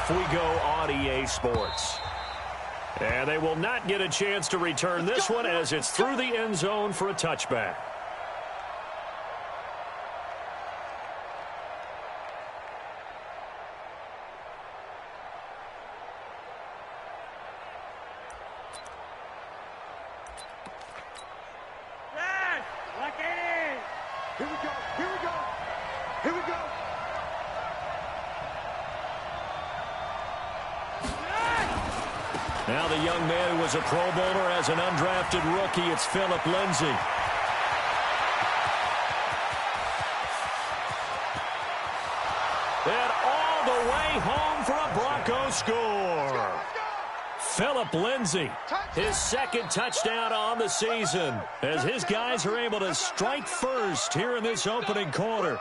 off we go on EA Sports. And they will not get a chance to return this one as it's through the end zone for a touchback. Now the young man who was a Pro Bowler as an undrafted rookie, it's Philip Lindsay. And all the way home for a Broncos score. Philip Lindsay, his second touchdown on the season, as his guys are able to strike first here in this opening quarter.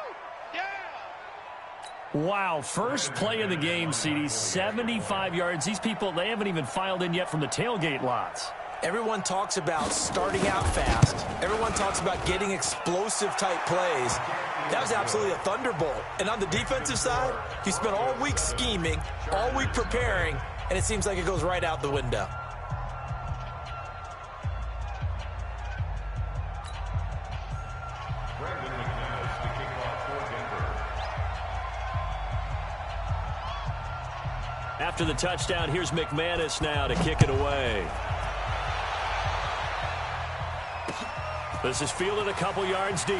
Wow, first play of the game, CD, 75 yards. These people, they haven't even filed in yet from the tailgate lots. Everyone talks about starting out fast. Everyone talks about getting explosive-type plays. That was absolutely a thunderbolt. And on the defensive side, you spent all week scheming, all week preparing, and it seems like it goes right out the window. After the touchdown, here's McManus now to kick it away. This is fielded a couple yards deep.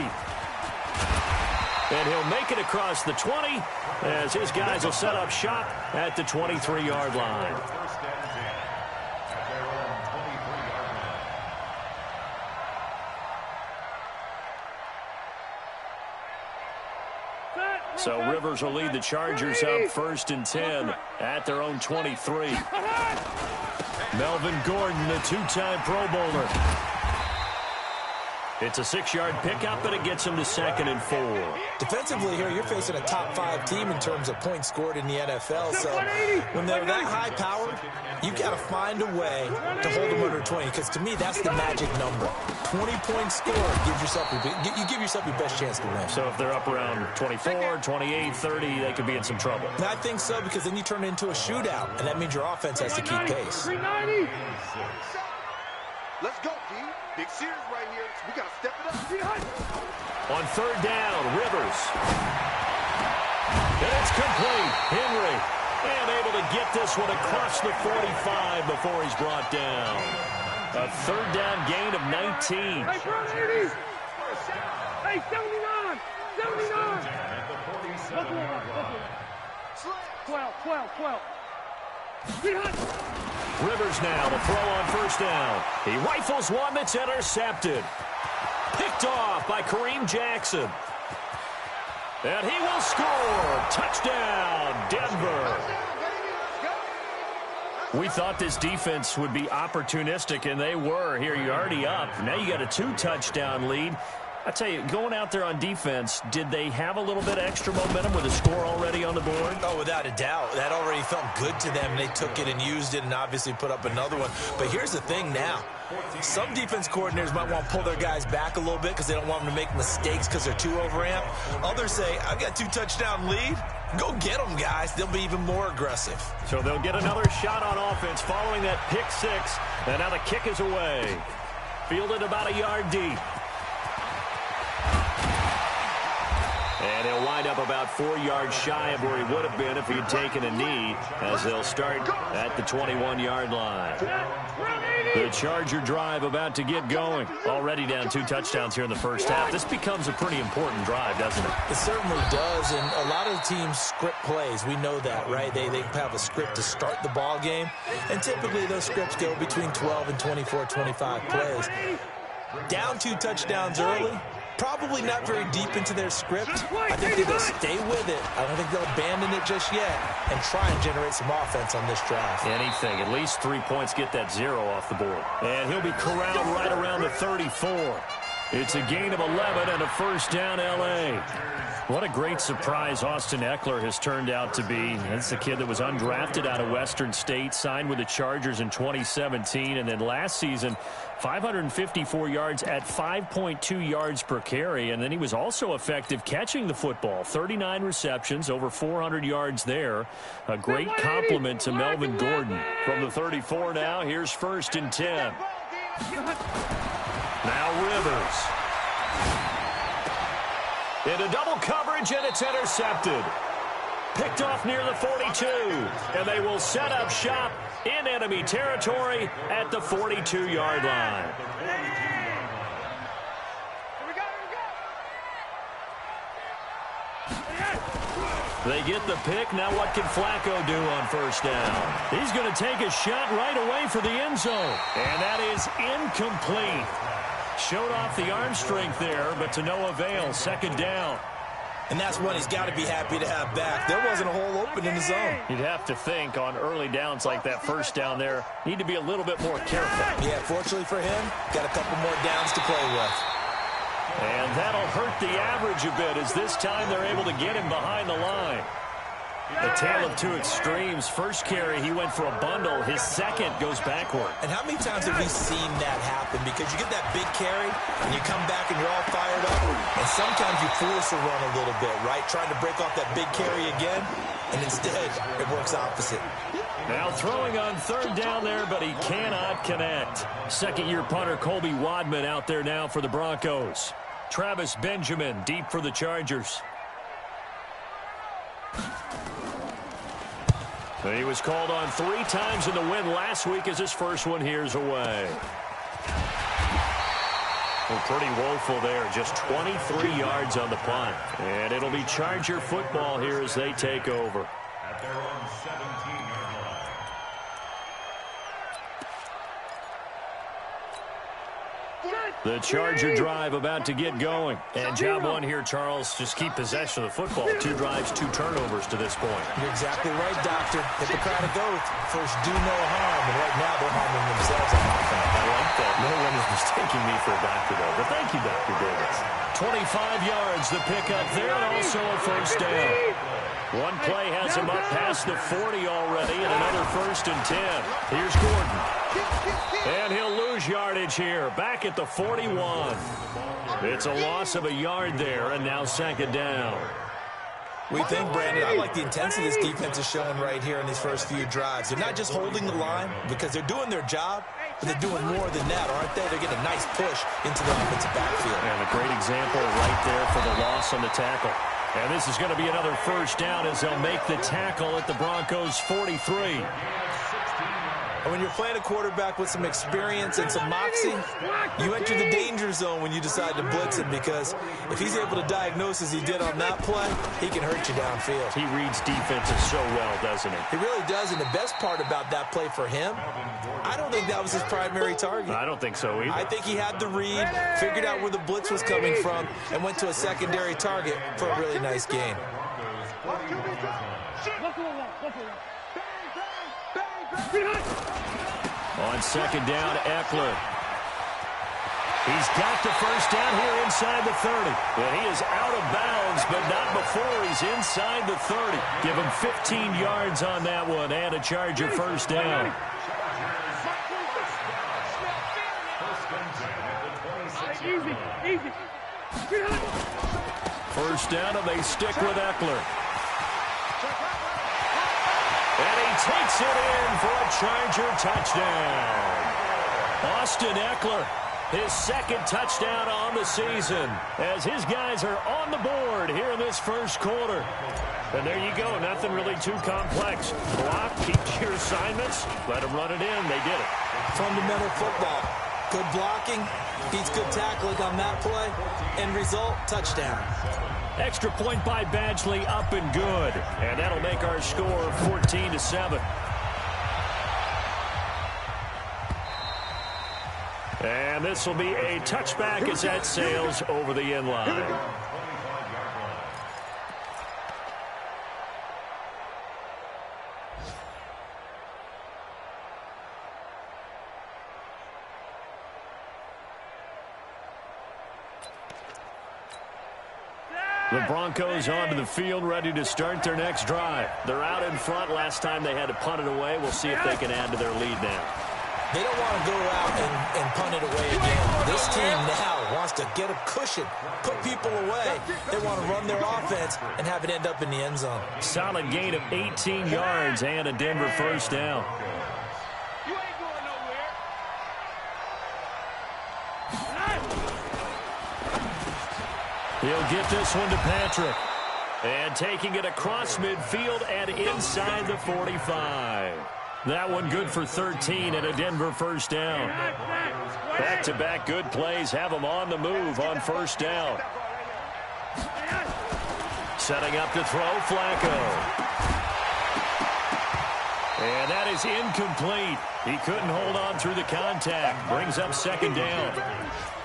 And he'll make it across the 20 as his guys will set up shop at the 23-yard line. So Rivers will lead the Chargers up 1st and 10 at their own 23. Melvin Gordon, the two-time Pro Bowler. It's a 6-yard pickup, and it gets him to 2nd and 4. Defensively here, you're facing a top-5 team in terms of points scored in the NFL. So when they're that high-powered, you've got to find a way to hold them under 20, because to me, that's the magic number. 20-point score gives yourself you give yourself your best chance to win. So if they're up around 24, 28, 30, they could be in some trouble. And I think so, because then you turn it into a shootout, and that means your offense has to keep pace. Let's go, D. Big series right here. We got to step it up. On 3rd down, Rivers. And it's complete. Henry. And able to get this one across the 45 before he's brought down. A 3rd down gain of 19. Hey, bro, 80. Hey, 79. 79. 12. Rivers now to throw on 1st down. He rifles one that's intercepted. Picked off by Kareem Jackson. And he will score. Touchdown, Denver. We thought this defense would be opportunistic, and they were. Here, you're already up. Now you got a 2-touchdown lead. I tell you, going out there on defense, did they have a little bit of extra momentum with a score already on the board? Oh, without a doubt. That already felt good to them. They took it and used it and obviously put up another one. But here's the thing now. Some defense coordinators might want to pull their guys back a little bit because they don't want them to make mistakes because they're too overamped. Others say, I've got 2-touchdown lead. Go get them, guys. They'll be even more aggressive. So they'll get another shot on offense following that pick 6. And now the kick is away. Fielded about a yard deep. And he'll wind up about 4 yards shy of where he would have been if he had taken a knee, as they'll start at the 21-yard line. The Charger drive about to get going. Already down 2 touchdowns here in the first half. This becomes a pretty important drive, doesn't it? It certainly does, and a lot of teams script plays. We know that, right? They have a script to start the ball game, and typically those scripts go between 12 and 24, 25 plays. Down 2 touchdowns early. Probably not very deep into their script. I think they'll stay with it. I don't think they'll abandon it just yet and try and generate some offense on this drive. Anything. At least 3 points, get that 0 off the board. And he'll be corralled right around the 34. It's a gain of 11 and a first down, L.A. What a great surprise Austin Eckler has turned out to be. That's the kid that was undrafted out of Western State, signed with the Chargers in 2017, and then last season, 554 yards at 5.2 yards per carry, and then he was also effective catching the football. 39 receptions, over 400 yards there. A great compliment to Melvin Gordon. From the 34 now, here's 1st and 10. Now Rivers. Into double coverage, and it's intercepted. Picked off near the 42, and they will set up shop in enemy territory at the 42-yard line. They get the pick. Now what can Flacco do on first down? He's going to take a shot right away for the end zone, and that is incomplete. Showed off the arm strength there, but to no avail. 2nd down. And that's one he's got to be happy to have back. There wasn't a hole open in the zone. You'd have to think on early downs like that first down there, need to be a little bit more careful. Yeah, fortunately for him, got a couple more downs to play with. And that'll hurt the average a bit as this time they're able to get him behind the line. A tale of two extremes. First carry, he went for a bundle. His second goes backward. And how many times have we seen that happen? Because you get that big carry, and you come back and you're all fired up, and sometimes you force a run a little bit, right? Trying to break off that big carry again, and instead it works opposite. Now throwing on 3rd down there, but he cannot connect. Second-year punter Colby Wadman out there now for the Broncos. Travis Benjamin deep for the Chargers. He was called on 3 times in the win last week as his first one here's away. Well, pretty woeful there. Just 23 yards on the punt. And it'll be Charger football here as they take over. At their own 17-yard line. The Charger drive about to get going. And job one here, Charles, just keep possession of the football. 2 drives, 2 turnovers to this point. You're exactly right, Doctor. Hippocratic oath. First, do no harm. And right now, they're harming themselves on offense. I like that. No one is mistaking me for a doctor, though. But thank you, Dr. Davis. 25 yards, the pickup there, and also a first down. One play has him up past the 40 already, and another 1st and 10. Here's Gordon. And he'll lose yardage here, back at the 41. It's a loss of a yard there, and now 2nd down. We think, Brandon, I like the intensity this defense is showing right here in these first few drives. They're not just holding the line because they're doing their job, but they're doing more than that, aren't they? They're getting a nice push into the offensive backfield. And a great example right there for the loss on the tackle. And this is going to be another first down as they'll make the tackle at the Broncos' 43. And when you're playing a quarterback with some experience and some moxie, you enter the danger zone when you decide to blitz him, because if he's able to diagnose as he did on that play, he can hurt you downfield. He reads defenses so well, doesn't he? He really does, and the best part about that play for him, I don't think that was his primary target. I don't think so either. I think he had the read, figured out where the blitz was coming from, and went to a secondary target for a really nice game. On 2nd down, Eckler. He's got the first down here inside the 30. And he is out of bounds, but not before he's inside the 30. Give him 15 yards on that one and a Charger first down. Easy. First down, and they stick with Eckler. And he takes it in for a Charger touchdown. Austin Eckler, his 2nd touchdown on the season, as his guys are on the board here in this first quarter. And there you go, nothing really too complex. Block, keep your assignments, let them run it in. They did it. Fundamental football. Good blocking, beats good tackling on that play, end result, touchdown. Extra point by Badgley, up and good. And that'll make our score 14-7. And this will be a touchback as that sails over the end line. The Broncos onto the field, ready to start their next drive. They're out in front. Last time they had to punt it away. We'll see if they can add to their lead now. They don't want to go out and punt it away again. This team now wants to get a cushion, put people away. They want to run their offense and have it end up in the end zone. Solid gain of 18 yards and a Denver first down. You ain't going nowhere. He'll get this one to Patrick. And taking it across midfield and inside the 45. That one good for 13 and a Denver first down. Back-to-back good plays have them on the move on first down. Setting up to throw, Flacco. And that is incomplete. He couldn't hold on through the contact. Brings up second down.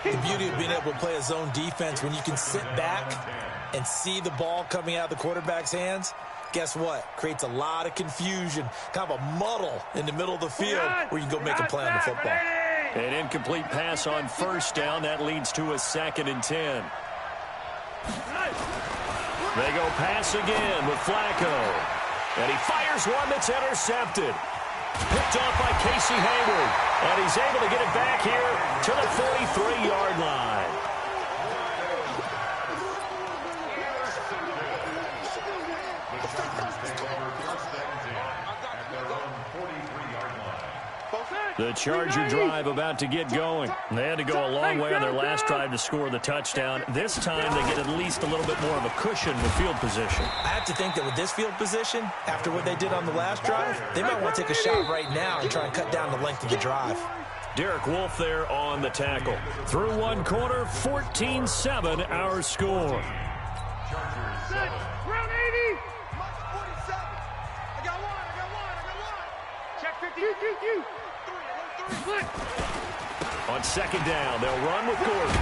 The beauty of being able to play a zone defense when you can sit back and see the ball coming out of the quarterback's hands, guess what? Creates a lot of confusion, kind of a muddle in the middle of the field where you can go make a play on the football. An incomplete pass on first down. That leads to a 2nd and 10. They go pass again with Flacco. And he fires one that's intercepted. Picked off by Casey Hayward. And he's able to get it back here to the 43-yard line. The Charger drive about to get going. They had to go a long way on their last drive to score the touchdown. This time they get at least a little bit more of a cushion with field position. I have to think that with this field position, after what they did on the last drive, they might want to take a shot right now and try and cut down the length of the drive. Derek Wolfe there on the tackle. Through one quarter, 14-7 our score. Round 80. I got one. Check 50. You. On second down, they'll run with Gordon.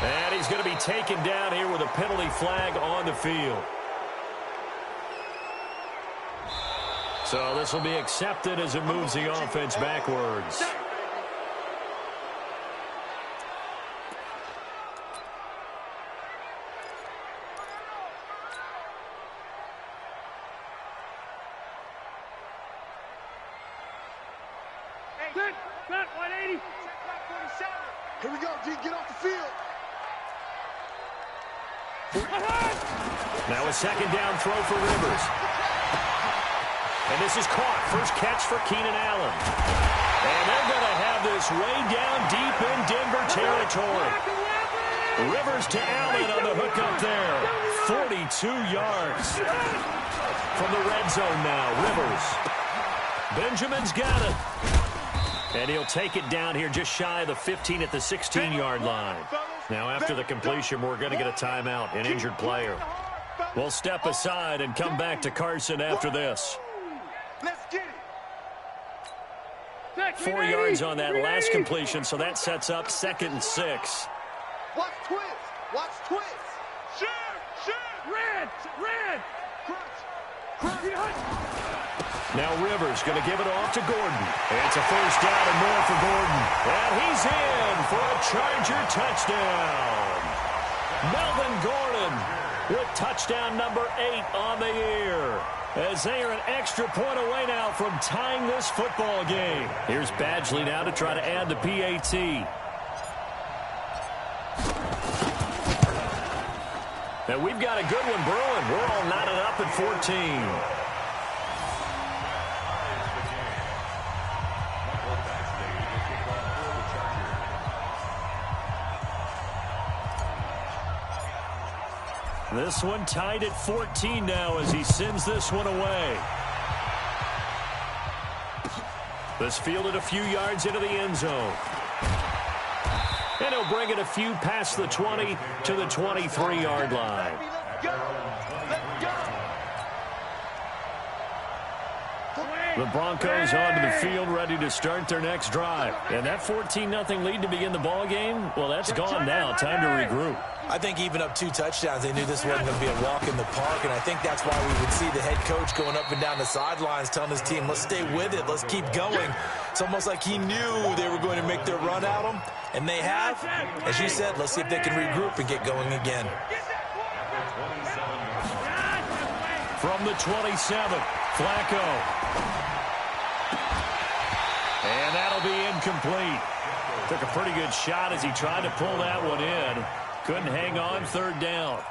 And he's going to be taken down here with a penalty flag on the field. So this will be accepted as it moves the offense backwards. Set 180. Here we go, G. Get off the field. Now a second down throw for Rivers. And this is caught. First catch for Keenan Allen. And they're going to have this way down deep in Denver territory. Rivers to Allen on the hook up there. 42 yards. From the red zone now, Rivers. Benjamin's got it. And he'll take it down here just shy of the 15 at the 16-yard line. Now after the completion, we're going to get a timeout, an injured player. We'll step aside and come back to Carson after this. Let's get it. 4 yards on that last completion, so that sets up 2nd and 6. Watch twist. Shoot. Red. Now Rivers going to give it off to Gordon. It's a first down and more for Gordon. And he's in for a Charger touchdown. Melvin Gordon with touchdown number 8 on the year. As they are an extra point away now from tying this football game. Here's Badgley now to try to add the PAT. And we've got a good one brewing. We're all knotted up at 14. This one tied at 14 now as he sends this one away. This fielded a few yards into the end zone. And he'll bring it a few past the 20 to the 23-yard line. The Broncos onto the field ready to start their next drive. And that 14-0 lead to begin the ball game, well, that's gone now. Time to regroup. I think even up 2 touchdowns, they knew this wasn't going to be a walk in the park, and I think that's why we would see the head coach going up and down the sidelines telling his team, let's stay with it, let's keep going. It's almost like he knew they were going to make their run at him, and they have. As you said, let's see if they can regroup and get going again. From the 27, Flacco. And that'll be incomplete. Took a pretty good shot as he tried to pull that one in. Couldn't hang on, third down.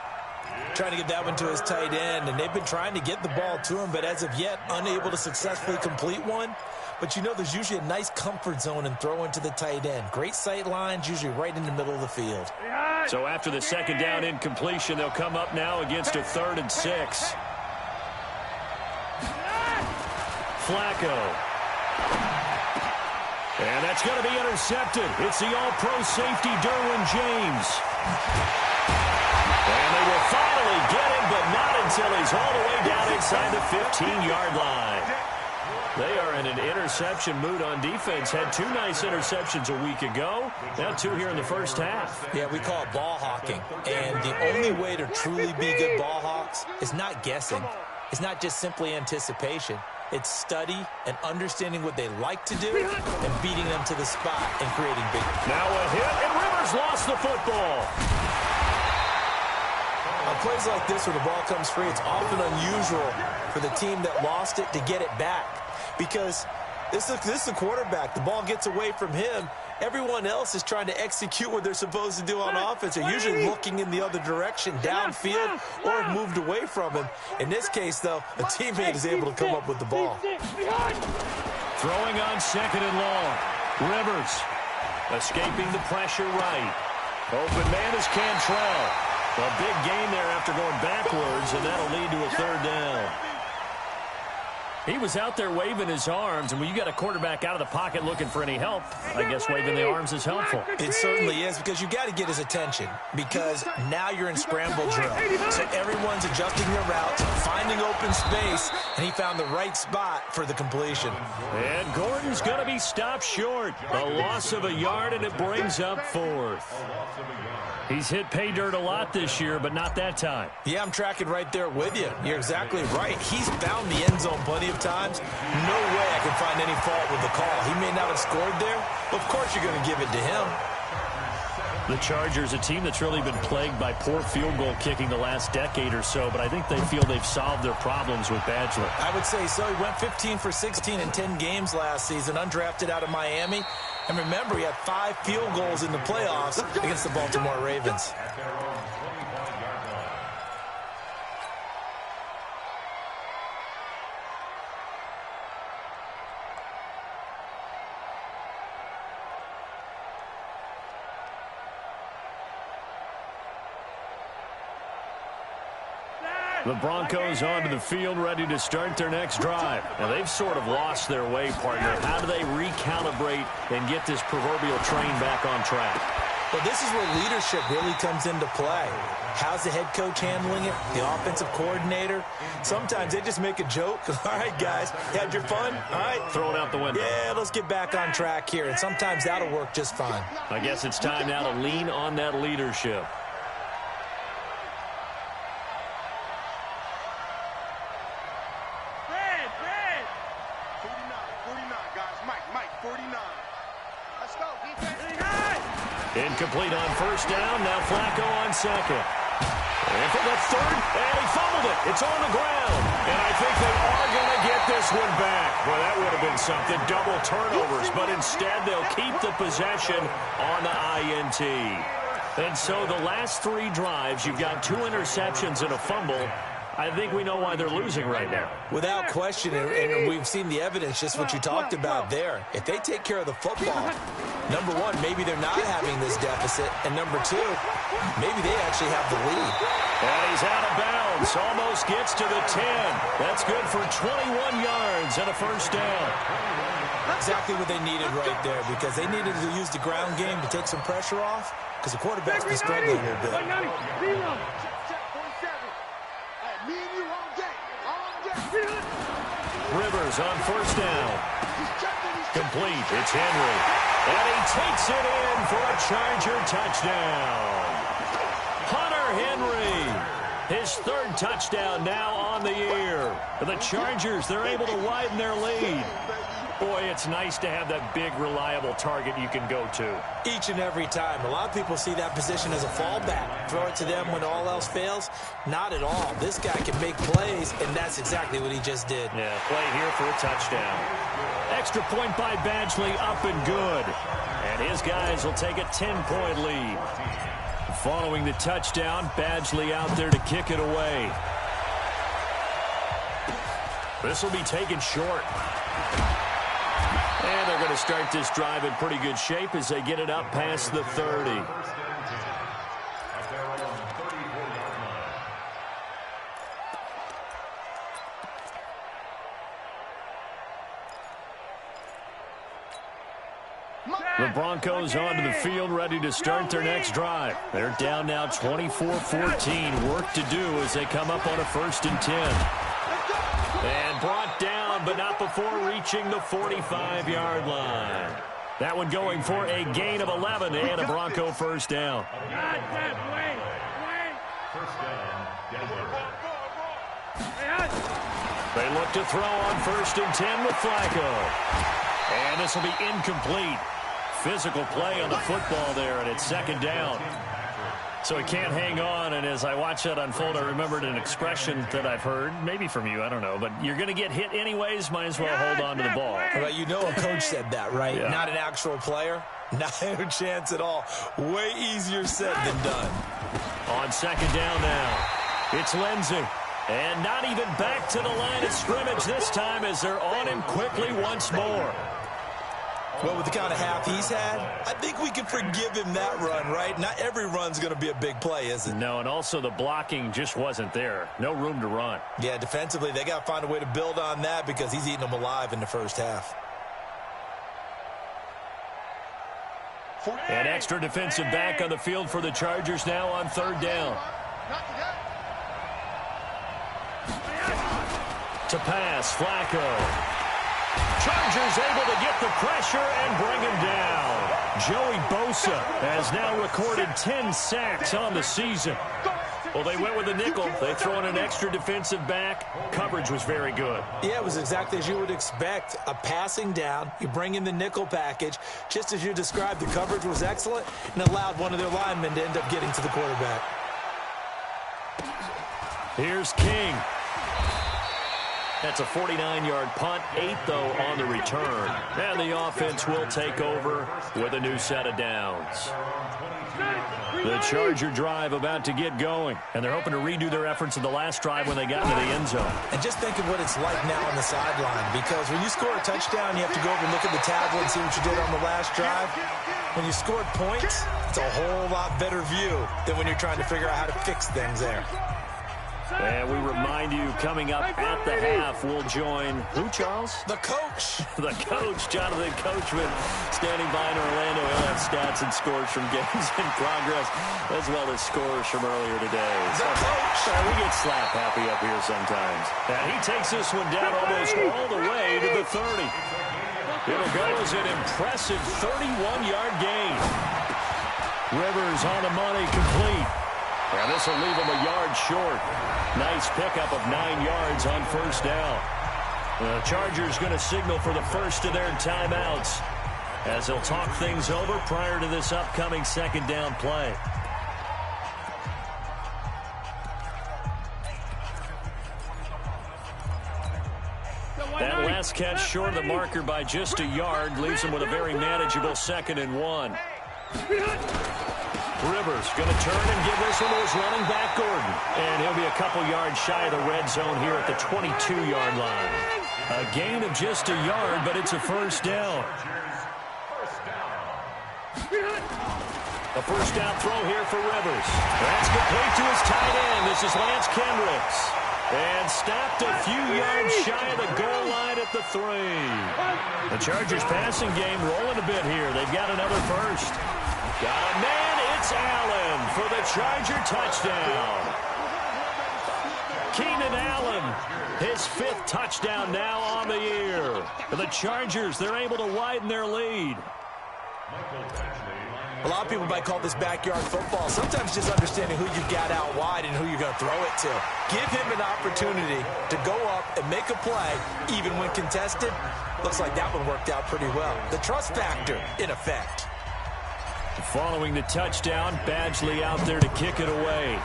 Trying to get that one to his tight end, and they've been trying to get the ball to him, but as of yet, unable to successfully complete one. But you know there's usually a nice comfort zone in throwing to the tight end. Great sight lines, usually right in the middle of the field. So after the second down incompletion, they'll come up now against a 3rd and 6. Flacco. And that's going to be intercepted. It's the all-pro safety, Derwin James. And they will finally get him, but not until he's all the way down inside the 15-yard line. They are in an interception mood on defense. Had 2 nice interceptions a week ago. Now 2 here in the first half. Yeah, we call it ball hawking. And the only way to truly be good ball hawks is not guessing. It's not just simply anticipation. It's study and understanding what they like to do and beating them to the spot and creating big. Now a hit, and Rivers lost the football. On plays like this where the ball comes free, it's often unusual for the team that lost it to get it back. Because this is a quarterback. The ball gets away from him. Everyone else is trying to execute what they're supposed to do on offense. They're usually looking in the other direction, downfield, or have moved away from him. In this case, though, a teammate is able to come up with the ball. Throwing on 2nd and long. Rivers escaping the pressure right. Open man is Cantrell. A big gain there after going backwards, and that'll lead to a 3rd down. He was out there waving his arms, and when you got a quarterback out of the pocket looking for any help, I guess waving the arms is helpful. It certainly is, because you got to get his attention, because now you're in scramble drill. So everyone's adjusting their routes, finding open space, and he found the right spot for the completion. And Gordon's going to be stopped short. A loss of a yard, and it brings up 4th. He's hit pay dirt a lot this year, but not that time. Yeah, I'm tracking right there with you. You're exactly right. He's found the end zone plenty of times. No way I can find any fault with the call. He may not have scored there, but of course you're going to give it to him. The Chargers, a team that's really been plagued by poor field goal kicking the last decade or so, but I think they feel they've solved their problems with Badger. I would say so. He went 15 for 16 in 10 games last season, undrafted out of Miami. And remember, he had 5 field goals in the playoffs against the Baltimore Ravens. The Broncos onto the field, ready to start their next drive. Now, they've sort of lost their way, partner. How do they recalibrate and get this proverbial train back on track? Well, this is where leadership really comes into play. How's the head coach handling it? The offensive coordinator? Sometimes they just make a joke. All right, guys, you had your fun? All right. Throw it out the window. Yeah, let's get back on track here. And sometimes that'll work just fine. I guess it's time now to lean on that leadership. Incomplete on first down. Now Flacco on 2nd. And for the 3rd, and he fumbled it. It's on the ground. And I think they are going to get this one back. Well, that would have been something. Double turnovers. But instead, they'll keep the possession on the INT. And so the last 3 drives, you've got 2 interceptions and a fumble. I think we know why they're losing right now. Without question, and we've seen the evidence, just what you talked about there. If they take care of the football, number 1, maybe they're not having this deficit, and number 2, maybe they actually have the lead. And he's out of bounds, almost gets to the 10. That's good for 21 yards and a first down. Exactly what they needed right there, because they needed to use the ground game to take some pressure off, because the quarterback's been struggling a little bit. Rivers on first down. Complete. It's Henry. And he takes it in for a Charger touchdown. Hunter Henry. His 3rd touchdown now on the year. The Chargers, they're able to widen their lead. Boy, it's nice to have that big, reliable target you can go to. Each and every time. A lot of people see that position as a fallback. Throw it to them when all else fails. Not at all. This guy can make plays, and that's exactly what he just did. Yeah, play here for a touchdown. Extra point by Badgley, up and good. And his guys will take a 10-point lead. Following the touchdown, Badgley out there to kick it away. This will be taken short. And they're going to start this drive in pretty good shape as they get it up past the 30. The Broncos onto the field, ready to start their next drive. They're down now 24-14. Work to do as they come up on a 1st and 10. And brought down, but not before reaching the 45-yard line. That one going for a gain of 11 and a Bronco first down. They look to throw on 1st and 10 with Flacco. And this will be incomplete. Physical play on the football there, and it's 2nd down. So he can't hang on, and as I watch that unfold, I remembered an expression that I've heard, maybe from you, I don't know, but you're going to get hit anyways, might as well hold on to the ball. Well, you know a coach said that, right? Yeah. Not an actual player. Not a chance at all. Way easier said than done. On 2nd down now, it's Lindsey. And not even back to the line of scrimmage this time as they're on him quickly once more. Well, with the kind of half he's had, I think we can forgive him that run, right? Not every run's going to be a big play, is it? No, and also the blocking just wasn't there. No room to run. Yeah, defensively, they got to find a way to build on that because he's eating them alive in the first half. An extra defensive back on the field for the Chargers now on 3rd down. To pass, Flacco. Chargers able to get the pressure and bring him down. Joey Bosa has now recorded 10 sacks on the season. Well, they went with a nickel. They throw in an extra defensive back. Coverage was very good. Yeah, it was exactly as you would expect. A passing down. You bring in the nickel package. Just as you described, the coverage was excellent and allowed one of their linemen to end up getting to the quarterback. Here's King. That's a 49-yard punt, 8, though, on the return. And the offense will take over with a new set of downs. The Charger drive about to get going, and they're hoping to redo their efforts in the last drive when they got into the end zone. And just think of what it's like now on the sideline, because when you score a touchdown, you have to go over and look at the tablet and see what you did on the last drive. When you scored points, it's a whole lot better view than when you're trying to figure out how to fix things there. And we remind you, coming up at the half, we'll join who, Charles? The coach. The coach, Jonathan Coachman, standing by in Orlando. He'll have stats and scores from games in progress, as well as scores from earlier today. The coach. We get slap happy up here sometimes. And he takes this one down almost all the way to the 30. It'll go as an impressive 31-yard gain. Rivers on the money, complete. And this will leave him a yard short. Nice pickup of 9 yards on 1st down. The Chargers going to signal for the first of their timeouts as they'll talk things over prior to this upcoming 2nd down play. That last catch short of the marker by just a yard leaves him with a very manageable 2nd and 1. Rivers going to turn and give this one to his running back, Gordon. And he'll be a couple yards shy of the red zone here at the 22-yard line. A gain of just a yard, but it's a 1st down. A 1st down throw here for Rivers. That's complete to his tight end. This is Lance Kendricks. And stopped a few yards shy of the goal line at the 3. The Chargers passing game rolling a bit here. They've got another first. Got a man. It's Allen for the Charger touchdown. Keenan Allen, his 5th touchdown now on the year. For the Chargers, they're able to widen their lead. A lot of people might call this backyard football. Sometimes just understanding who you've got out wide and who you're going to throw it to. Give him an opportunity to go up and make a play, even when contested. Looks like that one worked out pretty well. The trust factor in effect. Following the touchdown, Badgley out there to kick it away.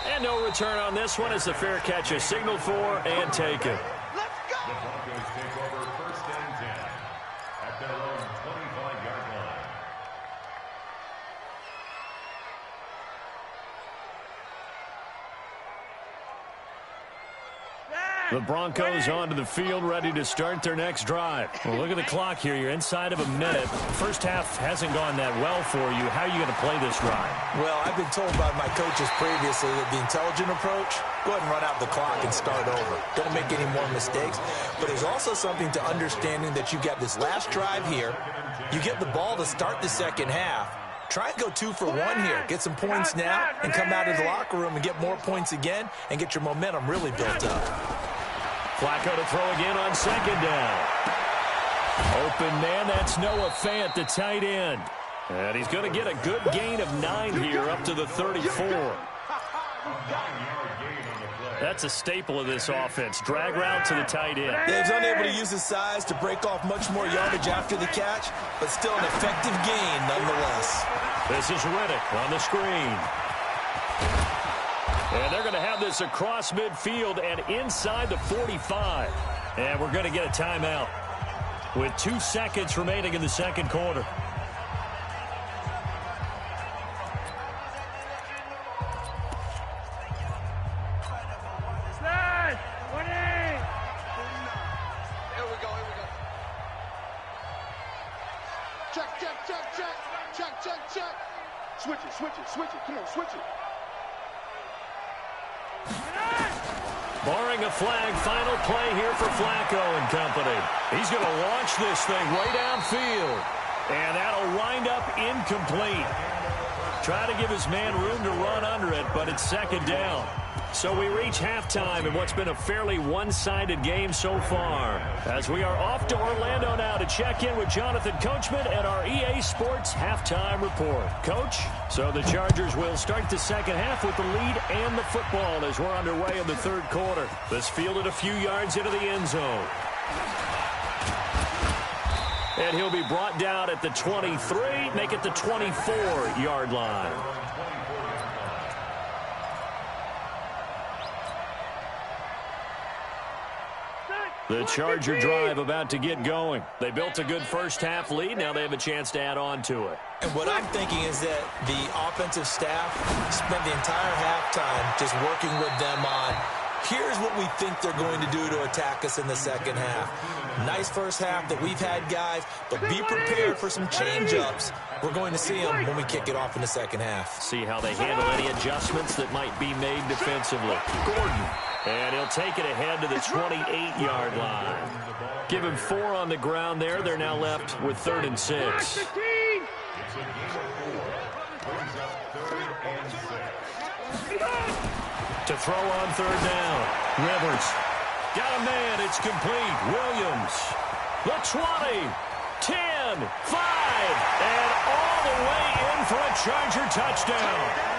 And no return on this one as the fair catch is signaled for and taken. The Broncos take over 1st and 10 at their own 25-yard line. The Broncos onto the field, ready to start their next drive. Well, look at the clock here. You're inside of a minute. First half hasn't gone that well for you. How are you going to play this drive? Well, I've been told by my coaches previously that the intelligent approach, go ahead and run out the clock and start over. Don't make any more mistakes. But there's also something to understanding that you've got this last drive here. You get the ball to start the second half. Try and go 2 for 1 here. Get some points now and come out of the locker room and get more points again and get your momentum really built up. Flacco to throw again on second down. Open man, that's Noah Fant, the tight end. And he's going to get a good gain of 9 here up to the 34. That's a staple of this offense. Drag route to the tight end. Yeah, he's unable to use his size to break off much more yardage after the catch, but still an effective gain nonetheless. This is Riddick on the screen. And they're going to have this across midfield and inside the 45. And we're going to get a timeout with 2 seconds remaining in the second quarter. Switch it. Come on, switch it. Barring a flag, final play here for Flacco and company. He's going to launch this thing way downfield. And that'll wind up incomplete. Try to give his man room to run under it, but it's second down. So we reach halftime in what's been a fairly one-sided game so far. As we are off to Orlando now to check in with Jonathan Coachman at our EA Sports Halftime Report. Coach, so the Chargers will start the second half with the lead and the football as we're underway in the third quarter. This fielded a few yards into the end zone. And he'll be brought down at the 23, make it the 24-yard line. The Charger drive about to get going. They built a good first-half lead. Now they have a chance to add on to it. And what I'm thinking is that the offensive staff spent the entire halftime just working with them on, here's what we think they're going to do to attack us in the second half. Nice first half that we've had, guys, but be prepared for some change-ups. We're going to see them when we kick it off in the second half. See how they handle any adjustments that might be made defensively. Gordon. And he'll take it ahead to the 28-yard line. Give him 4 on the ground there. They're now left with 3rd and 6. To throw on 3rd down. Rivers. Got a man. It's complete. Williams. The 20. 10. 5. And all the way in for a Charger touchdown.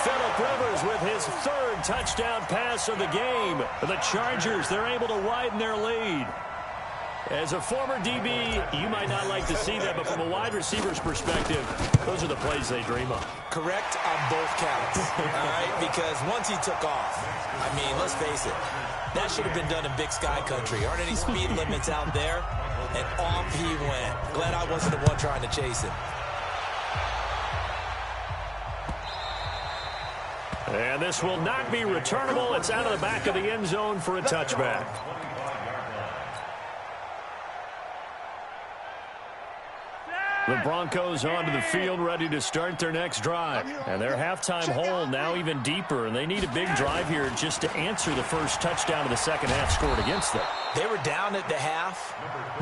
Phillip Rivers with his 3rd touchdown pass of the game. The Chargers, they're able to widen their lead. As a former DB, you might not like to see that, but from a wide receiver's perspective, those are the plays they dream of. Correct on both counts, all right? Because once he took off, I mean, let's face it, that should have been done in Big Sky Country. Aren't any speed limits out there? And off he went. Glad I wasn't the one trying to chase him. And this will not be returnable. It's out of the back of the end zone for a touchback. The Broncos onto the field ready to start their next drive. And their halftime hole now even deeper. And they need a big drive here just to answer the first touchdown of the second half scored against them. They were down at the half.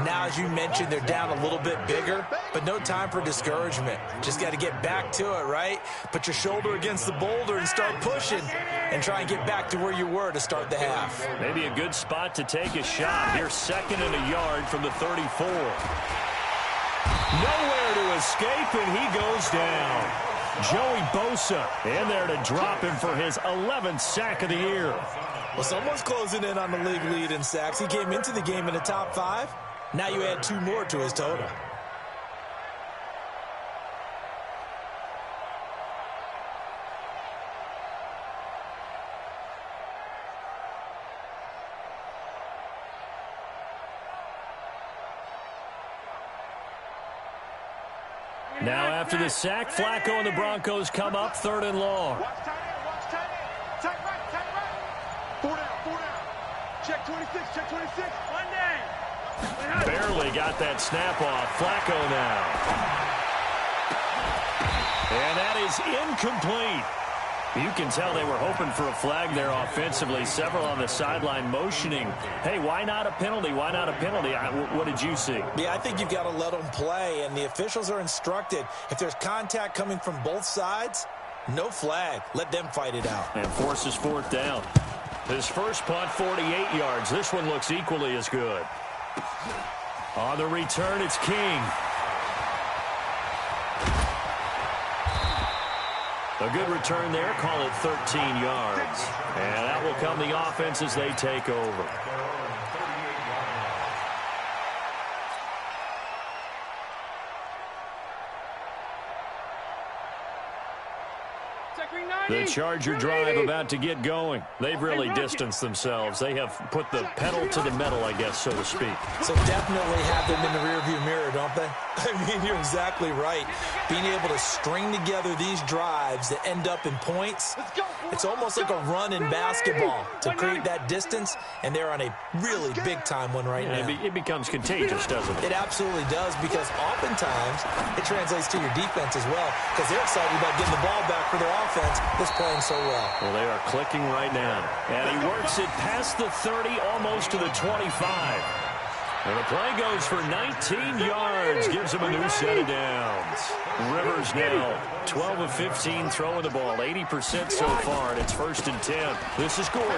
Now, as you mentioned, they're down a little bit bigger, but no time for discouragement. Just got to get back to it, right? Put your shoulder against the boulder and start pushing and try and get back to where you were to start the half. Maybe a good spot to take a shot. Here, 2nd and a yard from the 34. Nowhere to escape, and he goes down. Joey Bosa in there to drop him for his 11th sack of the year. Well, someone's closing in on the league lead in sacks. He came into the game in the top 5. Now you add 2 more to his total. Now after the sack, Flacco and the Broncos come up 3rd and long. Watch tight end, watch tight end. Tight right. 4 down. Check 26, check 26. Monday. Barely got that snap off. Flacco now. And that is incomplete. You can tell they were hoping for a flag there offensively. Several on the sideline motioning. Hey, why not a penalty? Why not a penalty? What did you see? Yeah, I think you've got to let them play, and the officials are instructed. If there's contact coming from both sides, no flag. Let them fight it out. And forces 4th down. His first punt, 48 yards. This one looks equally as good. On the return, it's King. A good return there, call it 13 yards. And that will come the offense as they take over. The Charger drive about to get going. They've really distanced themselves. They have put the pedal to the metal, I guess, so to speak. So definitely have them in the rearview mirror, don't they? I mean, you're exactly right. Being able to string together these drives that end up in points, it's almost like a run in basketball to create that distance, and they're on a really big-time one right now. It becomes contagious, doesn't it? It absolutely does, because oftentimes it translates to your defense as well, because they're excited about getting the ball back for their offense that's playing so well. Well, they are clicking right now. And he works it past the 30, almost to the 25. And the play goes for 19 yards, gives him a new set of downs. Rivers now 12 of 15 throwing the ball, 80% so far, and it's 1st and 10. This is Gordon.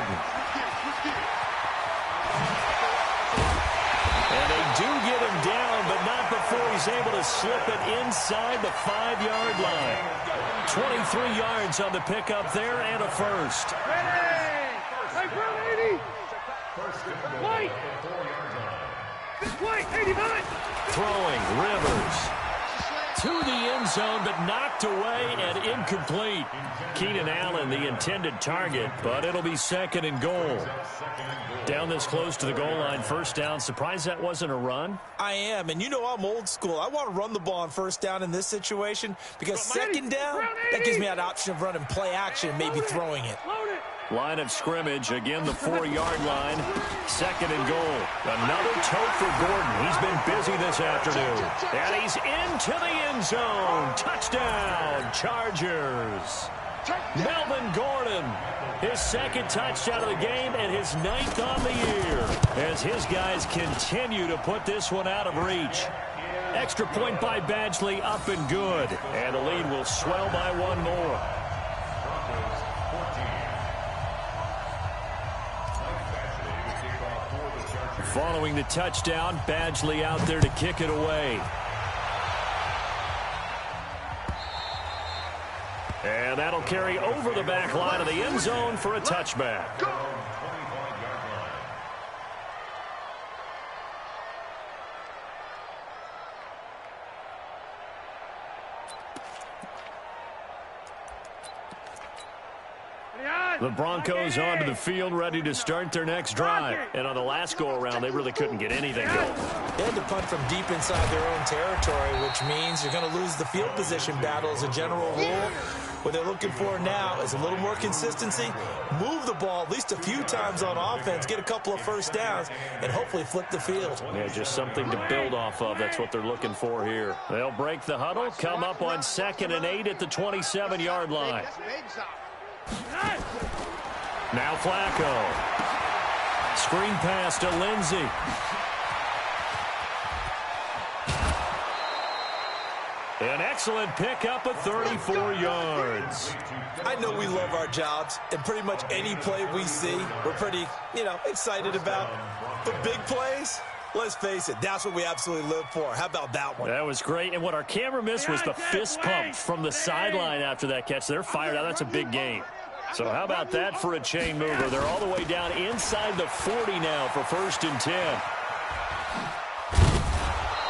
And they do get him down, but not before he's able to slip it inside the 5-yard line. 23 yards on the pickup there, and a first. White! White, 89! Throwing, Rivers. To the end zone, but knocked away and incomplete. Keenan Allen, the intended target, but it'll be 2nd and goal. Down this close to the goal line, 1st down. Surprised that wasn't a run? I am, and you know I'm old school. I want to run the ball on 1st down in this situation, because 2nd down, that gives me that option of running play action, maybe throwing it. Line of scrimmage, again the 4-yard line. 2nd and goal. Another tote for Gordon. He's been busy this afternoon. And he's into the end zone. Touchdown, Chargers. Melvin Gordon, his 2nd touchdown of the game and his 9th on the year, as his guys continue to put this one out of reach. Extra point by Badgley, up and good. And the lead will swell by 1 more. Following the touchdown, Badgley out there to kick it away. And that'll carry over the back line of the end zone for a touchback. The Broncos onto the field, ready to start their next drive. And on the last go-around, they really couldn't get anything going. They had to punt from deep inside their own territory, which means you're going to lose the field position battle as a general rule. What they're looking for now is a little more consistency, move the ball at least a few times on offense, get a couple of 1st downs, and hopefully flip the field. Yeah, just something to build off of. That's what they're looking for here. They'll break the huddle, come up on 2nd and 8 at the 27-yard line. Now Flacco. Screen pass to Lindsey. An excellent pickup of 34 yards. I know we love our jobs, and pretty much any play we see, we're pretty, excited about. But big plays, Let's face it, that's what we absolutely live for. How about that one? That was great. And what our camera missed was the fist pump from the sideline after that catch. They're fired out. That's a big game. So how about that for a chain mover? They're all the way down inside the 40 now for 1st and 10.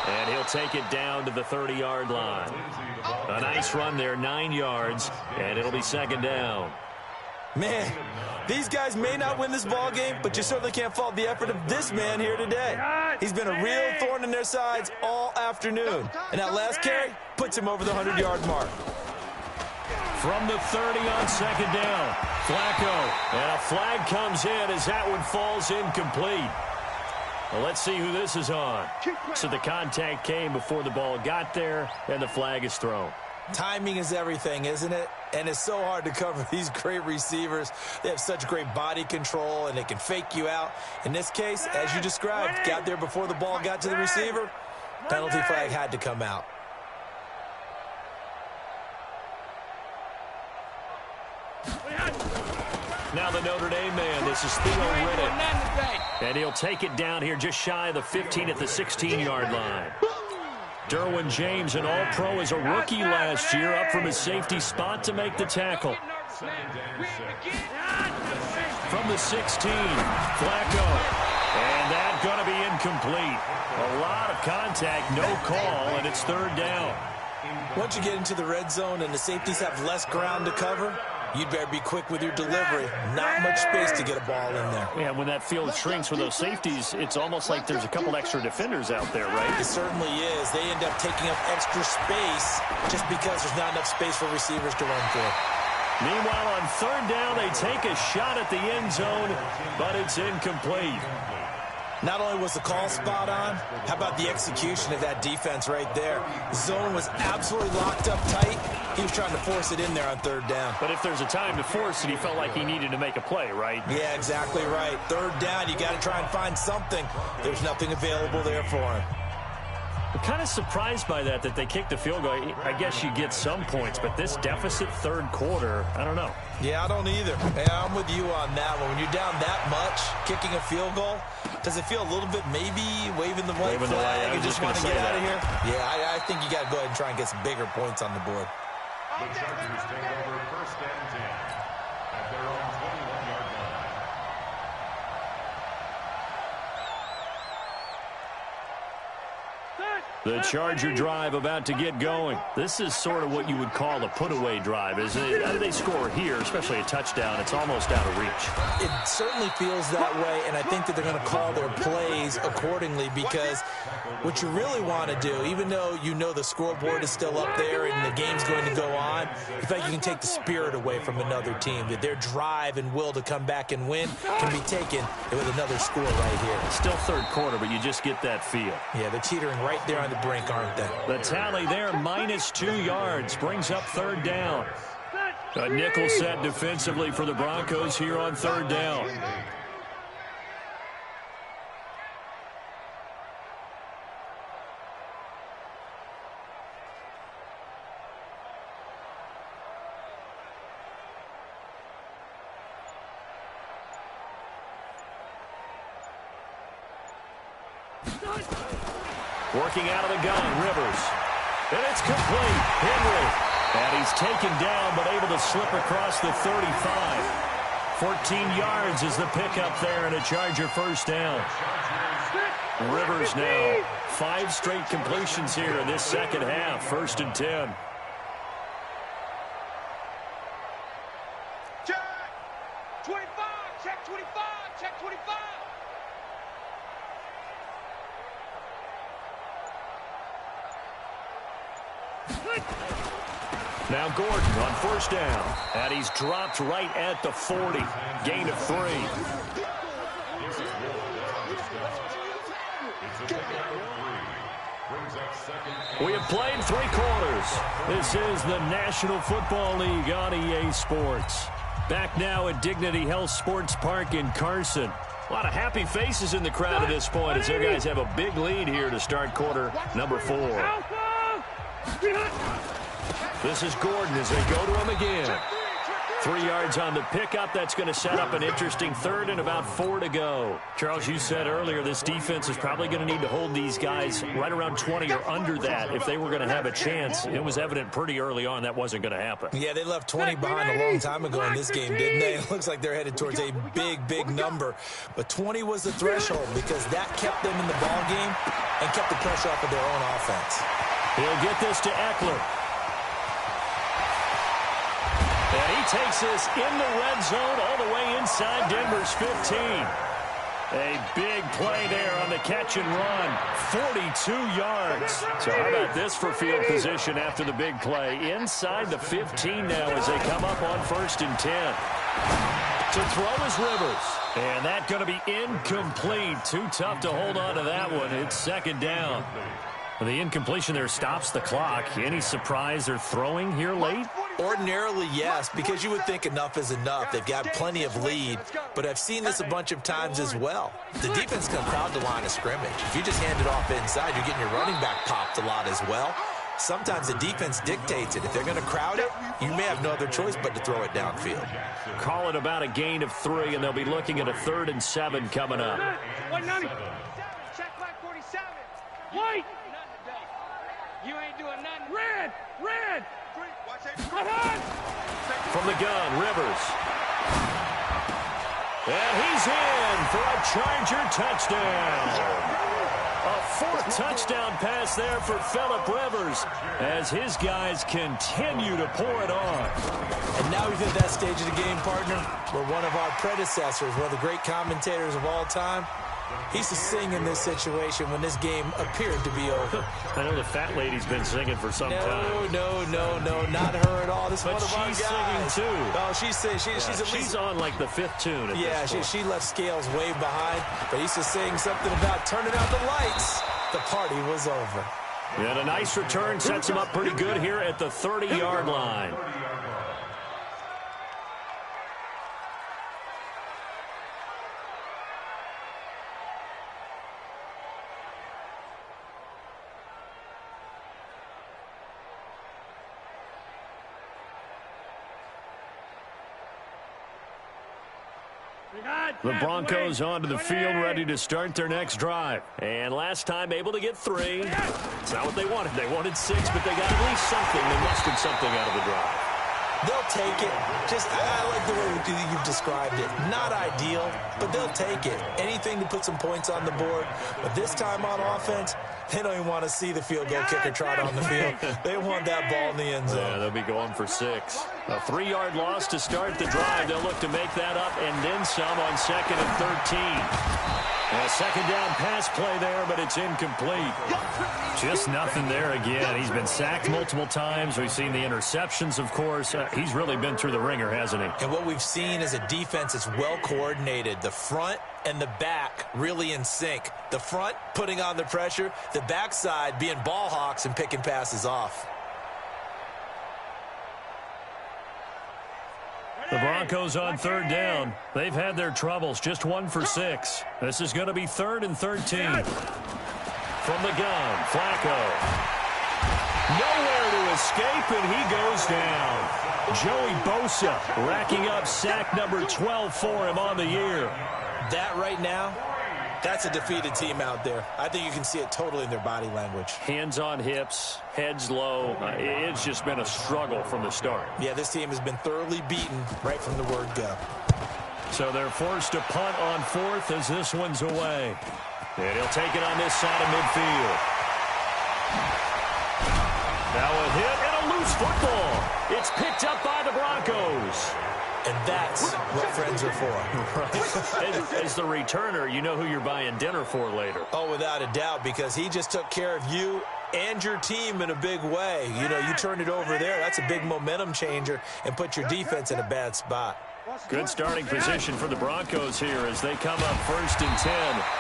And he'll take it down to the 30-yard line. A nice run there, 9 yards, and it'll be 2nd down. Man, these guys may not win this ball game, but you certainly can't fault the effort of this man here today. He's been a real thorn in their sides all afternoon. And that last carry puts him over the 100-yard mark. From the 30 on 2nd down, Flacco. And a flag comes in as that one falls incomplete. Well, let's see who this is on. So the contact came before the ball got there, and the flag is thrown. Timing is everything, isn't it? And it's so hard to cover these great receivers. They have such great body control, and they can fake you out. In this case, as you described, got there before the ball got to the receiver. Penalty flag had to come out. Now the Notre Dame man, this is Theo Riddick. And he'll take it down here just shy of the 15 at the 16-yard line. Derwin James, an all-pro as a rookie last year, up from his safety spot to make the tackle. From the 16, Flacco. And that's going to be incomplete. A lot of contact, no call, and it's 3rd down. Once you get into the red zone and the safeties have less ground to cover, you'd better be quick with your delivery. Not much space to get a ball in there. Yeah, when that field shrinks with those safeties, it's almost like there's a couple extra defenders out there, right? It certainly is. They end up taking up extra space just because there's not enough space for receivers to run through. Meanwhile, on 3rd down, they take a shot at the end zone, but it's incomplete. Not only was the call spot on, how about the execution of that defense right there? The zone was absolutely locked up tight. He was trying to force it in there on 3rd down. But if there's a time to force it, he felt like he needed to make a play, right? Yeah, exactly right. 3rd down, you got to try and find something. There's nothing available there for him. I'm kind of surprised by that they kicked the field goal. I guess you get some points, but this deficit 3rd quarter, I don't know. Yeah, I don't either. Yeah, I'm with you on that one. When you're down that much, kicking a field goal, does it feel a little bit maybe waving the white flag and just want to get out of here? Yeah, I think you got to go ahead and try and get some bigger points on the board. The Chargers take over 1st and 10 at their own 21-yard line. The Charger drive about to get going. This is sort of what you would call a put-away drive, isn't it? How do they score here, especially a touchdown? It's almost out of reach. It certainly feels that way, and I think that they're going to call their plays accordingly because what you really want to do, even though you know the scoreboard is still up there and the game's going to go on, you feel like you can take the spirit away from another team, that their drive and will to come back and win can be taken with another score right here. Still 3rd quarter, but you just get that feel. Yeah, they're teetering right there on the brink, aren't they? The tally there, minus 2 yards, brings up 3rd down. A nickel set defensively for the Broncos here on 3rd down. Working out of the gun, Rivers. And it's complete. Henry. And he's taken down, but able to slip across the 35. 14 yards is the pickup there, and a Charger 1st down. Rivers now 5 straight completions here in this 2nd half. 1st and 10. Check 25, check 25, check 25. Now Gordon on 1st down. And he's dropped right at the 40. Gain of 3. We have played 3 quarters. This is the National Football League on EA Sports. Back now at Dignity Health Sports Park in Carson. A lot of happy faces in the crowd at this point as their guys have a big lead here to start quarter number 4. This is Gordon as they go to him again. 3 yards on the pickup. That's going to set up an interesting third and about 4 to go. Charles, you said earlier this defense is probably going to need to hold these guys right around 20 or under that if they were going to have a chance. It was evident pretty early on that wasn't going to happen. Yeah, they left 20 behind a long time ago in this game, didn't they? It looks like they're headed towards a big number. But 20 was the threshold because that kept them in the ball game and kept the pressure off of their own offense. He'll get this to Eckler. And he takes this in the red zone all the way inside Denver's 15. A big play there on the catch and run. 42 yards. So how about this for field position after the big play? Inside the 15 now as they come up on 1st and 10. To throw is Rivers. And that's going to be incomplete. Too tough to hold on to that one. It's 2nd down. The incompletion there stops the clock. Any surprise they're throwing here late? Ordinarily, yes, because you would think enough is enough. They've got plenty of lead, but I've seen this a bunch of times as well. The defense can crowd the line of scrimmage. If you just hand it off inside, you're getting your running back popped a lot as well. Sometimes the defense dictates it. If they're going to crowd it, you may have no other choice but to throw it downfield. Call it about a gain of 3, and they'll be looking at a 3rd and 7 coming up. Check back 47. White. You ain't doing nothing. Red. From the gun, Rivers. And he's in for a Charger touchdown. A 4th touchdown pass there for Phillip Rivers as his guys continue to pour it on. And now we've hit that stage of the game, partner, where one of our predecessors, one of the great commentators of all time, he used to sing in this situation when this game appeared to be over. I know the fat lady's been singing for some time. No, not her at all. This is one of our guys. She's singing too. Oh, she's on like the 5th tune. She left Scales way behind, but he used to sing something about turning out the lights. The party was over. And a nice return sets him up pretty good here at the 30-yard line. The Broncos onto the field, ready to start their next drive. And last time, able to get 3. It's not what they wanted. They wanted 6, but they got at least something. They mustered something out of the drive. They'll take it. I like the way you've described it. Not ideal, but they'll take it. Anything to put some points on the board. But this time on offense, they don't even want to see the field goal kicker trot on the field. They want that ball in the end zone. Yeah, they'll be going for 6. A 3-yard loss to start the drive. They'll look to make that up and then some on 2nd and 13. A 2nd down pass play there, but it's incomplete. Just nothing there again. He's been sacked multiple times. We've seen the interceptions, of course. He's really been through the ringer, hasn't he? And what we've seen is a defense that's well coordinated. The front and the back really in sync. The front putting on the pressure, the backside being ball hawks and picking passes off. The Broncos on 3rd down. They've had their troubles. Just 1 for 6. This is going to be 3rd and 13. From the gun, Flacco. Nowhere to escape, and he goes down. Joey Bosa racking up sack number 12 for him on the year. That right now, that's a defeated team out there. I think you can see it totally in their body language. Hands on hips, heads low. It's just been a struggle from the start. Yeah, this team has been thoroughly beaten right from the word go. So they're forced to punt on 4th as this one's away. And he'll take it on this side of midfield. Now a hit and a loose football. It's picked up by the Broncos. And that's what friends are for. Right. As the returner, you know who you're buying dinner for later. Oh, without a doubt, because he just took care of you and your team in a big way. You know, you turned it over there. That's a big momentum changer and put your defense in a bad spot. Good starting position for the Broncos here as they come up 1st and 10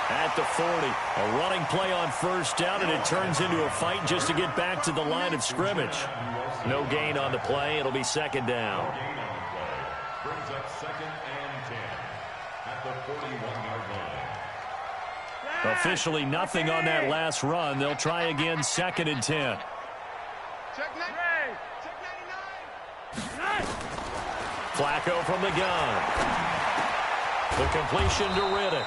at the 40. A running play on 1st down, and it turns into a fight just to get back to the line of scrimmage. No gain on the play. It'll be 2nd down. Brings up 2nd and 10 at the 41-yard line. Officially nothing on that last run. They'll try again 2nd and 10. Flacco from the gun. The completion to Riddick.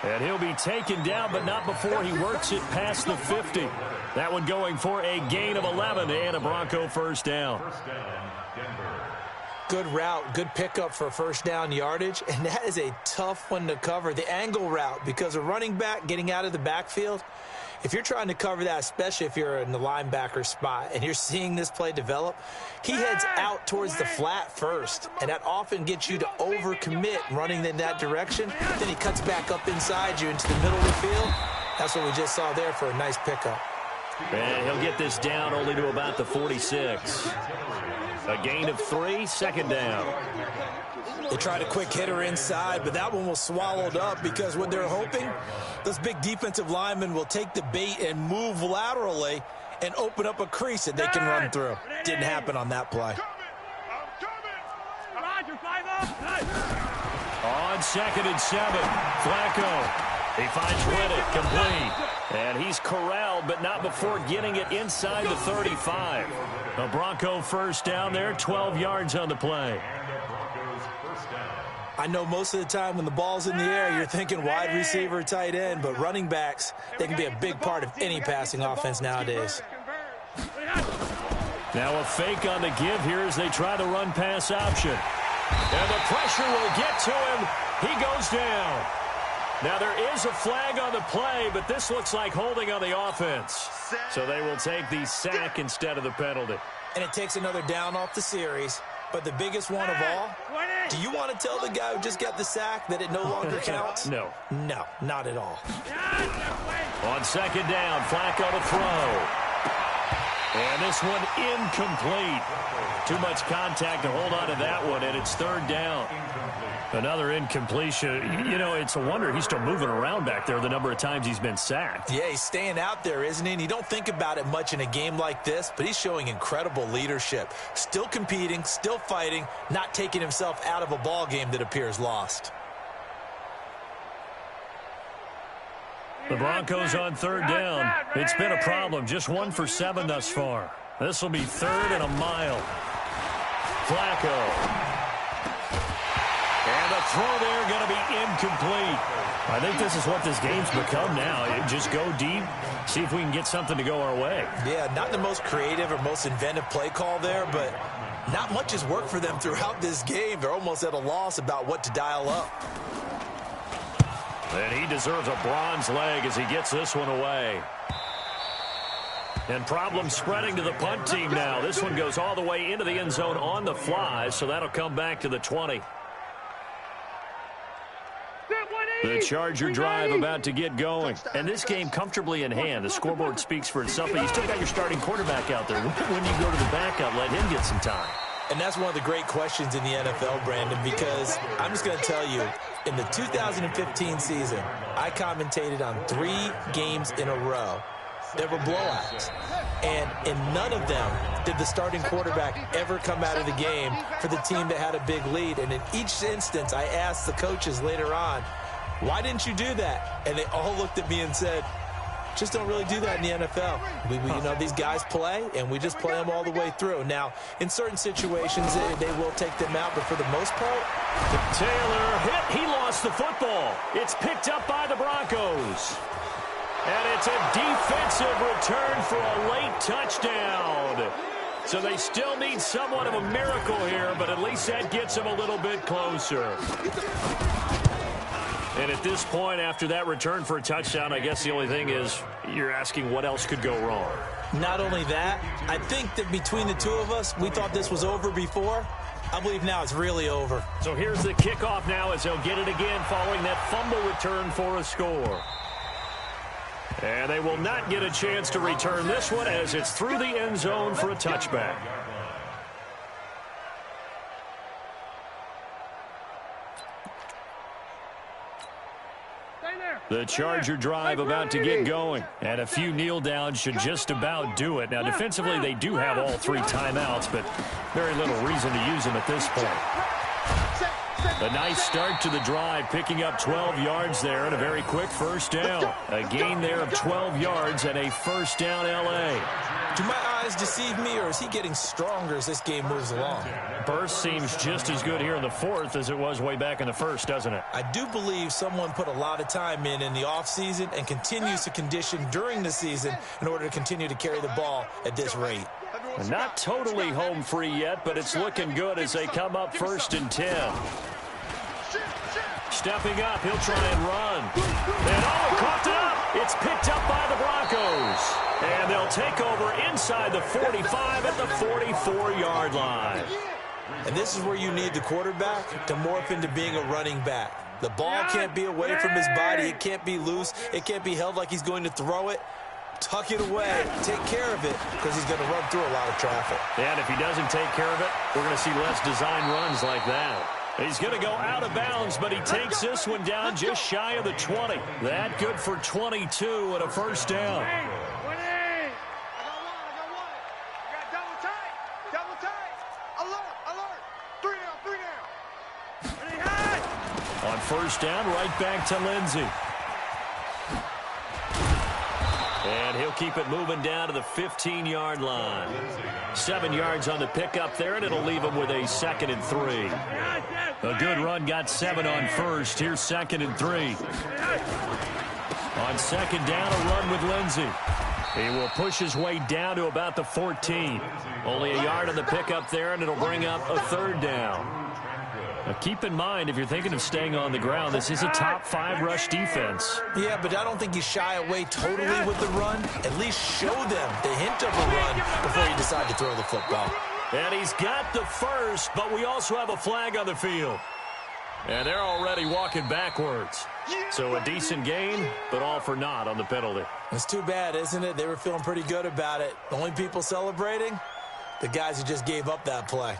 And he'll be taken down, but not before he works it past the 50. That one going for a gain of 11 and a Bronco first down. Good route, good pickup for first down yardage, and that is a tough one to cover. The angle route, because a running back getting out of the backfield, if you're trying to cover that, especially if you're in the linebacker spot and you're seeing this play develop, he heads out towards the flat first, and that often gets you to overcommit running in that direction. Then he cuts back up inside you into the middle of the field. That's what we just saw there for a nice pickup. And he'll get this down only to about the 46. A gain of 3, second down. They tried a quick hitter inside, but that one was swallowed up because what they're hoping, those big defensive linemen will take the bait and move laterally and open up a crease that they can run through. Didn't happen on that play. On 2nd and 7, Flacco. He finds Riddick, complete. And he's corralled, but not before getting it inside the 35. A Bronco first down there, 12 yards on the play. I know most of the time when the ball's in the air, you're thinking wide receiver, tight end, but running backs, they can be a big part of any passing offense nowadays. Now a fake on the give here as they try the run-pass option. And the pressure will get to him. He goes down. Now there is a flag on the play, but this looks like holding on the offense. So they will take the sack instead of the penalty. And it takes another down off the series. But the biggest one of all, do you want to tell the guy who just got the sack that it no longer counts? No. No, not at all. On 2nd down, Flacco to throw. And this one incomplete. Too much contact to hold on to that one, and it's 3rd down. Another incompletion. You know, it's a wonder he's still moving around back there the number of times he's been sacked. Yeah, he's staying out there, isn't he? And you don't think about it much in a game like this, but he's showing incredible leadership. Still competing, still fighting, not taking himself out of a ball game that appears lost. The Broncos on 3rd down. It's been a problem. Just 1 for 7 thus far. This will be 3rd and a mile. Flacco. And the throw there going to be incomplete. I think this is what this game's become now. Just go deep, see if we can get something to go our way. Yeah, not the most creative or most inventive play call there, but not much has worked for them throughout this game. They're almost at a loss about what to dial up. And he deserves a bronze leg as he gets this one away. And problems spreading to the punt team now. This one goes all the way into the end zone on the fly, so that'll come back to the 20. The Charger drive about to get going. And this game comfortably in hand. The scoreboard speaks for itself, but you still got your starting quarterback out there. When you go to the backup, let him get some time. And that's one of the great questions in the NFL, Brandon, because I'm just going to tell you, in the 2015 season, I commentated on 3 games in a row. There were blowouts. And in none of them did the starting quarterback ever come out of the game for the team that had a big lead. And in each instance, I asked the coaches later on, why didn't you do that? And they all looked at me and said, just don't really do that in the NFL. We you know, these guys play, and we just play them all the way through. Now, in certain situations, they will take them out, but for the most part, Taylor hit. He lost the football. It's picked up by the Broncos. And it's a defensive return for a late touchdown. So they still need somewhat of a miracle here, but at least that gets them a little bit closer. And at this point, after that return for a touchdown, I guess the only thing is you're asking what else could go wrong. Not only that, I think that between the two of us, we thought this was over before. I believe now it's really over. So here's the kickoff now as they'll get it again following that fumble return for a score. And they will not get a chance to return this one as it's through the end zone for a touchback. The Charger drive about to get going. And a few kneel downs should just about do it. Now, defensively, they do have all 3 timeouts, but very little reason to use them at this point. A nice start to the drive, picking up 12 yards there and a very quick first down. A gain there of 12 yards and a first down, L.A. Do my eyes deceive me, or is he getting stronger as this game moves along? Burst seems just as good here in the fourth as it was way back in the first, doesn't it? I do believe someone put a lot of time in the offseason and continues to condition during the season in order to continue to carry the ball at this rate. Not totally home free yet, but it's looking good as they come up 1st and 10. Stepping up, he'll try and run. And he coughed it up. It's picked up by the Broncos. And they'll take over inside the 45 at the 44-yard line. And this is where you need the quarterback to morph into being a running back. The ball can't be away from his body. It can't be loose. It can't be held like he's going to throw it. Tuck it away. Take care of it, because he's going to run through a lot of traffic. And if he doesn't take care of it, we're going to see less design runs like that. He's going to go out of bounds, but he takes this one down just shy of the 20. That good for 22 and a first down. I got one. I got double tight. Alert. 3 down. On first down, right back to Lindsey. And he'll keep it moving down to the 15-yard line. 7 yards on the pickup there, and it'll leave him with a 2nd and 3. A good run got 7 on first. Here's 2nd and 3. On 2nd down, a run with Lindsey. He will push his way down to about the 14. Only a yard on the pickup there, and it'll bring up a 3rd down. Now keep in mind, if you're thinking of staying on the ground, this is a top 5 rush defense. Yeah, but I don't think you shy away totally with the run. At least show them the hint of a run before you decide to throw the football. And he's got the first, but we also have a flag on the field. And they're already walking backwards. So a decent gain, but all for naught on the penalty. It's too bad, isn't it? They were feeling pretty good about it. The only people celebrating, the guys who just gave up that play.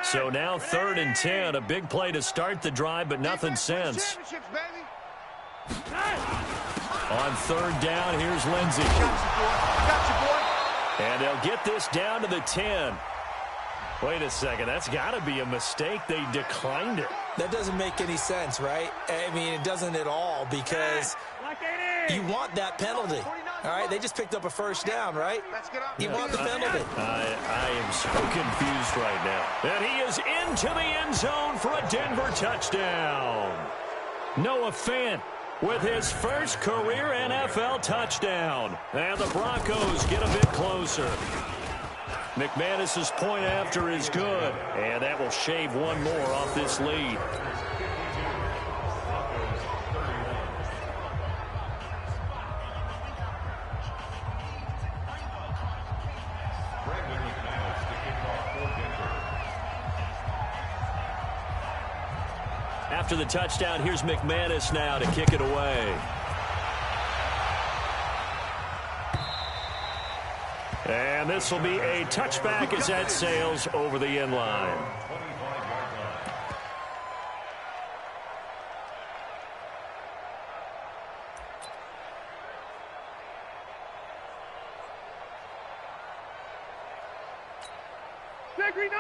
So now 3rd and 10, a big play to start the drive, but nothing since. On 3rd down, here's Lindsey. And they'll get this down to the 10. Wait a second, that's got to be a mistake. They declined it. That doesn't make any sense, right? I mean, it doesn't at all, because you want that penalty. All right, they just picked up a first down, right? You want the penalty. I am so confused right now. And he is into the end zone for a Denver touchdown. Noah Fant with his first career NFL touchdown. And the Broncos get a bit closer. McManus's point after is good. And that will shave one more off this lead. After the touchdown, here's McManus now to kick it away. And this will be a touchback as that sails over the end line.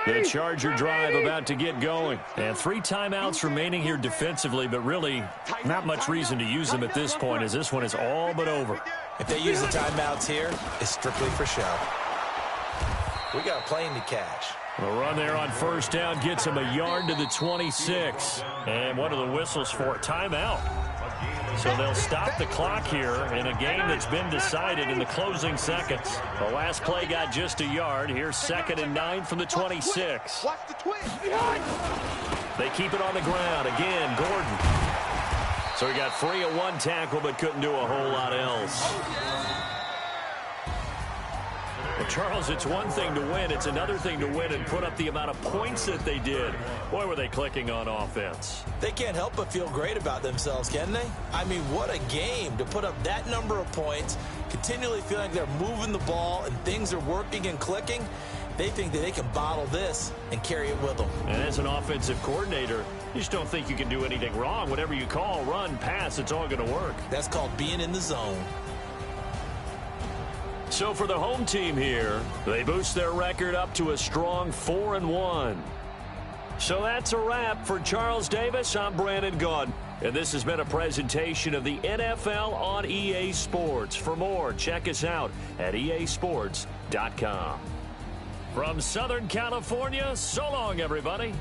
The Charger drive about to get going. And 3 timeouts remaining here defensively, but really not much reason to use them at this point, as this one is all but over. If they use the timeouts here, it's strictly for show. We got a plane to catch. The run there on first down gets him a yard to the 26. And what are the whistles for? Timeout. So they'll stop the clock here in a game that's been decided in the closing seconds. The last play got just a yard. Here's 2nd and 9 from the 26. Watch the twist. They keep it on the ground. Again, Gordon. So he got free of 1 tackle, but couldn't do a whole lot else. Well, Charles, it's one thing to win. It's another thing to win and put up the amount of points that they did. Boy, were they clicking on offense. They can't help but feel great about themselves, can they? I mean, what a game to put up that number of points, continually feeling like they're moving the ball and things are working and clicking. They think that they can bottle this and carry it with them. And as an offensive coordinator, you just don't think you can do anything wrong. Whatever you call, run, pass, it's all going to work. That's called being in the zone. So for the home team here, they boost their record up to a strong 4-1. So that's a wrap. For Charles Davis, I'm Brandon Gaudin. And this has been a presentation of the NFL on EA Sports. For more, check us out at easports.com. From Southern California, so long, everybody.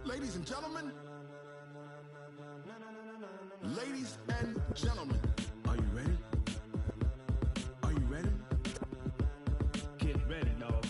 Ladies and gentlemen, ladies and gentlemen, are you ready? Are you ready? Get ready, dog.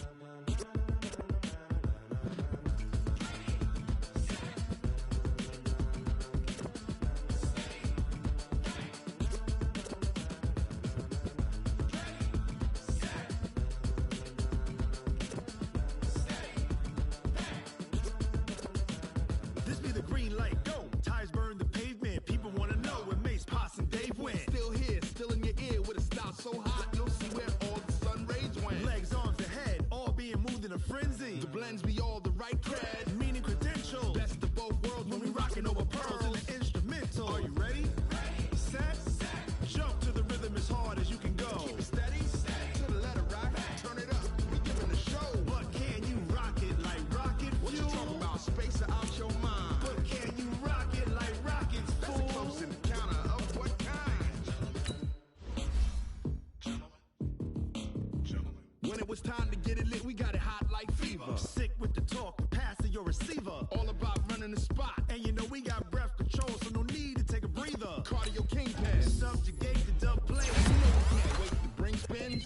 This be the green light, go. Tires burn the pavement. People want to know where Mace, Potts, and Dave went. Still here, still in your ear with a style so hot, you'll see where all the sun rays went. Legs, arms, and head, all being moved in a frenzy. The blends be all the right cred, meaning credentials. Best of both worlds when we rockin' over pearls in the instrumental. Are you ready? Set, jump to the rhythm as hard as you can go. Keep it steady, to the letter rock, turn it up. We giving the show. But can you rock it like rocket fuel? What you talking about? Space out your mind. But can you rock it like rockets, fool? That's a close encounter of what kind? Gentlemen. When it was time to get it lit, we got it hot like fever. Sick with the talk, pass to your receiver. All about running the spot. And you know we got breath control, so no need to take a breather. Cardio kingpin. Subjugate the dub play. You know we can't wait to bring spins.